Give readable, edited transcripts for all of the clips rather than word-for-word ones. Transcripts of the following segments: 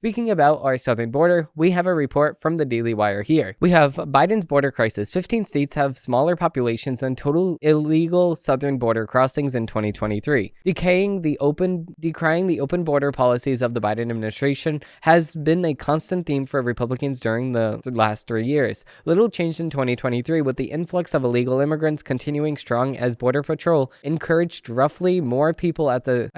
Speaking about our southern border, we have a report from the Daily Wire here. We have Biden's border crisis. 15 states have smaller populations than total illegal southern border crossings in 2023. Decrying the open border policies of the Biden administration has been a constant theme for Republicans during the last 3 years. Little changed in 2023 with the influx of illegal immigrants continuing strong as Border Patrol encountered roughly more people at the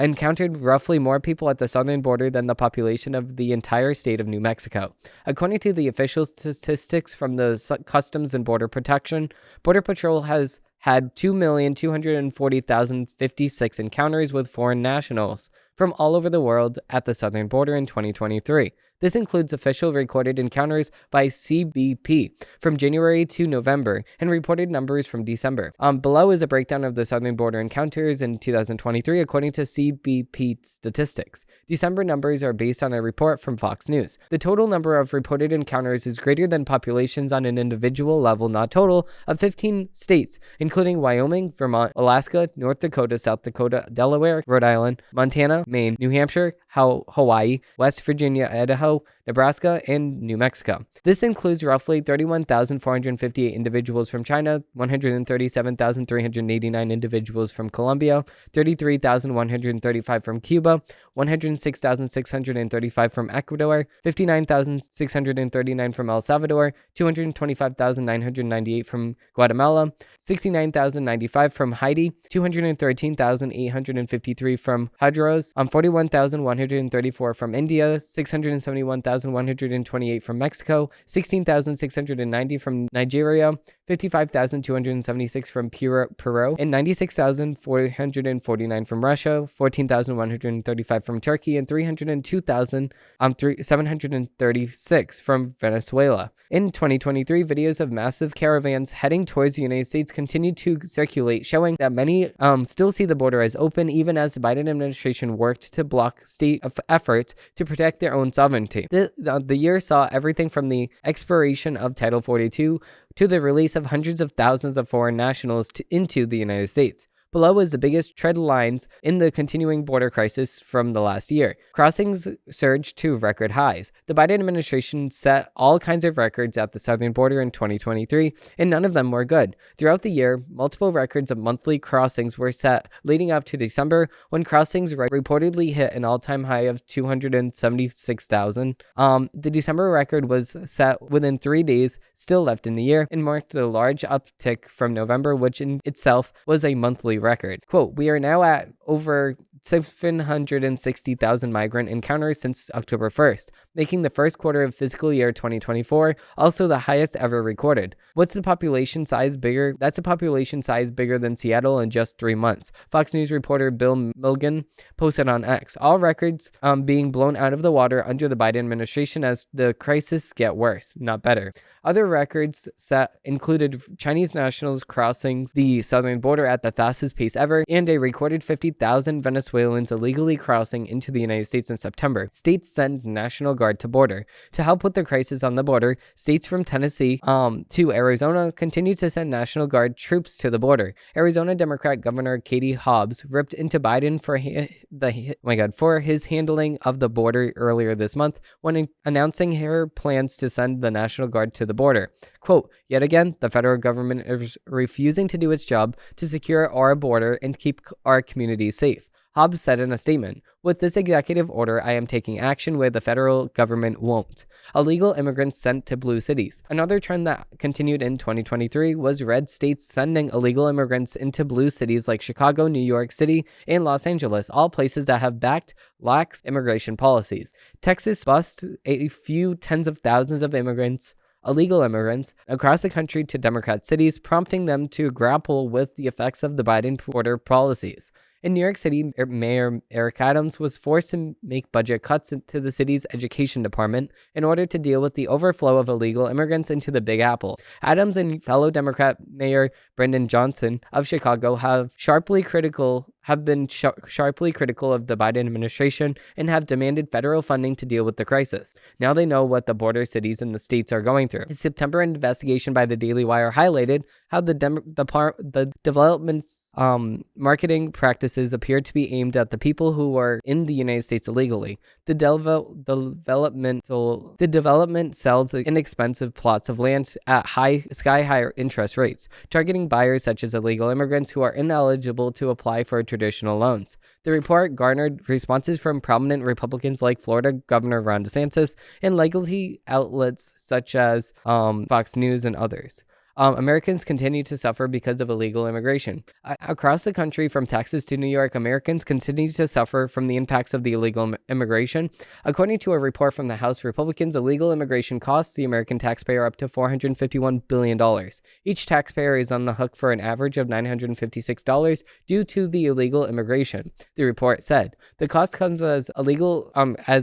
southern border than the population of the entire state of New Mexico. According to the official statistics from the Customs and Border Protection, Border Patrol has had 2,240,056 encounters with foreign nationals from all over the world at the southern border in 2023. This includes official recorded encounters by CBP from January to November and reported numbers from December. Below is a breakdown of the southern border encounters in 2023 according to CBP statistics. December numbers are based on a report from Fox News. The total number of reported encounters is greater than populations on an individual level, not total, of 15 states, including Wyoming, Vermont, Alaska, North Dakota, South Dakota, Delaware, Rhode Island, Montana, Maine, New Hampshire, Hawaii, West Virginia, Idaho, Nebraska, and New Mexico. This includes roughly 31,458 individuals from China, 137,389 individuals from Colombia, 33,135 from Cuba, 106,635 from Ecuador, 59,639 from El Salvador, 225,998 from Guatemala, 69,095 from Haiti, 213,853 from Honduras, 41,134 from India, 671,128 from Mexico, 16,690 from Nigeria, 55,276 from Peru, and 96,449 from Russia, 14,135 from Turkey, and 302,736 from Venezuela. In 2023, videos of massive caravans heading towards the United States continued to circulate, showing that many still see the border as open, even as the Biden administration worked to block state efforts to protect their own sovereignty. The year saw everything from the expiration of Title 42 to the release of hundreds of thousands of foreign nationals into the United States. Below is the biggest trend lines in the continuing border crisis from the last year. Crossings surged to record highs. The Biden administration set all kinds of records at the southern border in 2023, and none of them were good. Throughout the year, multiple records of monthly crossings were set, leading up to December, when crossings reportedly hit an all-time high of 276,000. The December record was set within 3 days, still left in the year, and marked a large uptick from November, which in itself was a monthly record. Quote, "We are now at over 760,000 migrant encounters since October 1st, making the first quarter of fiscal year 2024 also the highest ever recorded. What's the population size bigger? That's a population size bigger than Seattle in just 3 months." Fox News reporter Bill Milligan posted on X. All records being blown out of the water under the Biden administration as the crisis get worse, not better. Other records set included Chinese nationals crossing the southern border at the fastest pace ever, and a recorded 50,000 Venezuelans illegally crossing into the United States in September. States send National Guard to border. To help with the crisis on the border, states from Tennessee to Arizona continue to send National Guard troops to the border. Arizona Democrat Governor Katie Hobbs ripped into Biden for his handling of the border earlier this month when announcing her plans to send the National Guard to the border. Quote, "Yet again, the federal government is refusing to do its job to secure our border and keep our communities safe," Hobbs said in a statement. "With this executive order, I am taking action where the federal government won't." Illegal immigrants sent to blue cities. Another trend that continued in 2023 was red states sending illegal immigrants into blue cities like Chicago, New York City, and Los Angeles, all places that have backed lax immigration policies. Texas bussed a few tens of thousands of illegal immigrants across the country to Democrat cities, prompting them to grapple with the effects of the Biden border policies. In New York City, Mayor Eric Adams was forced to make budget cuts to the city's education department in order to deal with the overflow of illegal immigrants into the Big Apple. Adams and fellow Democrat Mayor Brendan Johnson of Chicago have been sharply critical of the Biden administration and have demanded federal funding to deal with the crisis. Now they know what the border cities and the states are going through. A September investigation by the Daily Wire highlighted how the development's marketing practices appeared to be aimed at the people who were in the United States illegally. The development sells inexpensive plots of land at sky-high interest rates, targeting buyers such as illegal immigrants who are ineligible to apply for traditional loans. The report garnered responses from prominent Republicans like Florida Governor Ron DeSantis and legacy outlets such as Fox News and others. Americans continue to suffer because of illegal immigration. Across the country, from Texas to New York, Americans continue to suffer from the impacts of the illegal immigration. According to a report from the House Republicans, illegal immigration costs the American taxpayer up to $451 billion. Each taxpayer is on the hook for an average of $956 due to the illegal immigration, the report said. The cost comes as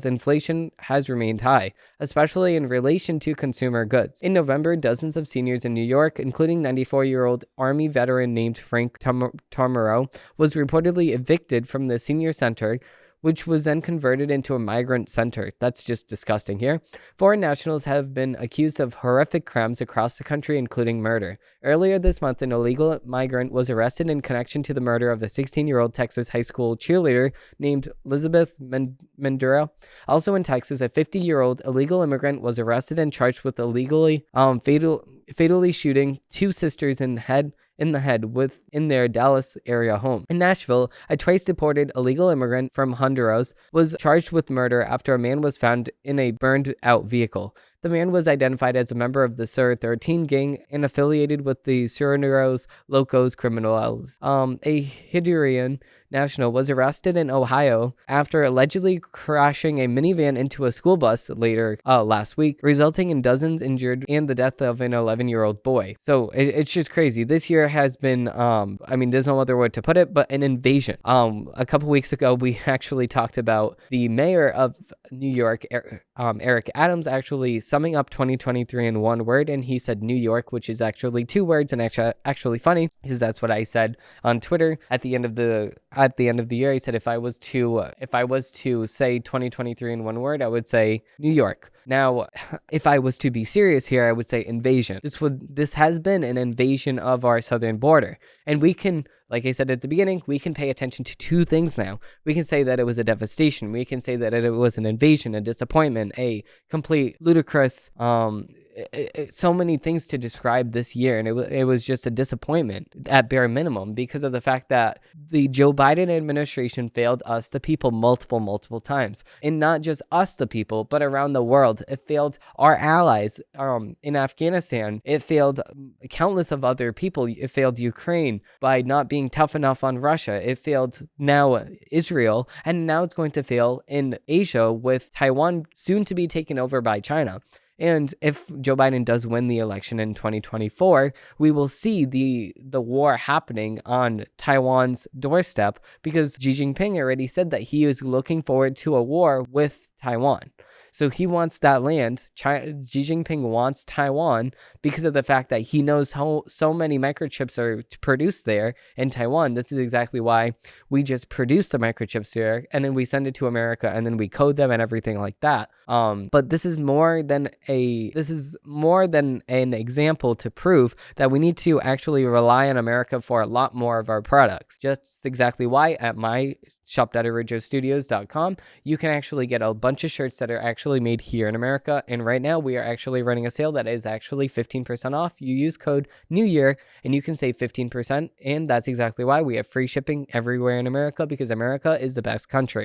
inflation has remained high, especially in relation to consumer goods. In November, dozens of seniors in New York, including 94-year-old Army veteran named Frank Tomaro, was reportedly evicted from the senior center, which was then converted into a migrant center. That's just disgusting here. Foreign nationals have been accused of horrific crimes across the country, including murder. Earlier this month, an illegal migrant was arrested in connection to the murder of a 16-year-old Texas high school cheerleader named Elizabeth Mendura. Also in Texas, a 50-year-old illegal immigrant was arrested and charged with illegally fatally shooting two sisters in the head within their Dallas area home. In Nashville, a twice-deported illegal immigrant from Honduras was charged with murder after a man was found in a burned-out vehicle. The man was identified as a member of the Sur 13 gang and affiliated with the Sureños Locos Criminales. A Honduran national was arrested in Ohio after allegedly crashing a minivan into a school bus last week, resulting in dozens injured and the death of an 11-year-old boy. So it's just crazy. This year has been, there's no other word to put it, but an invasion. A couple weeks ago, we actually talked about the mayor of New York, Eric Adams, actually summing up 2023 in one word, and he said New York, which is actually two words, and actually funny because that's what I said on Twitter at the end of the year. He said if I was to say 2023 in one word, I would say New York. Now, if I was to be serious here, I would say invasion. This has been an invasion of our southern border, and we can, like I said at the beginning, we can pay attention to two things now. We can say that it was a devastation. We can say that it was an invasion, a disappointment, a complete ludicrous, so many things to describe this year, and it was just a disappointment at bare minimum because of the fact that the Joe Biden administration failed us, the people, multiple times, and not just us, the people, but around the world. It failed our allies in Afghanistan. It failed countless of other people. It failed Ukraine by not being tough enough on Russia. It failed now Israel, and now it's going to fail in Asia with Taiwan soon to be taken over by China. And if Joe Biden does win the election in 2024, we will see the war happening on Taiwan's doorstep because Xi Jinping already said that he is looking forward to a war with Taiwan. So he wants that land. Xi Jinping wants Taiwan because of the fact that he knows how so many microchips are produced there in Taiwan. This is exactly why we just produce the microchips here, and then we send it to America, and then we code them and everything like that. But this is more than an example to prove that we need to actually rely on America for a lot more of our products. Just exactly why at my shop.arajostudios.com, you can actually get a bunch of shirts that are actually made here in America. And right now we are actually running a sale that is actually 15% off. You use code New Year and you can save 15%. And that's exactly why we have free shipping everywhere in America, because America is the best country.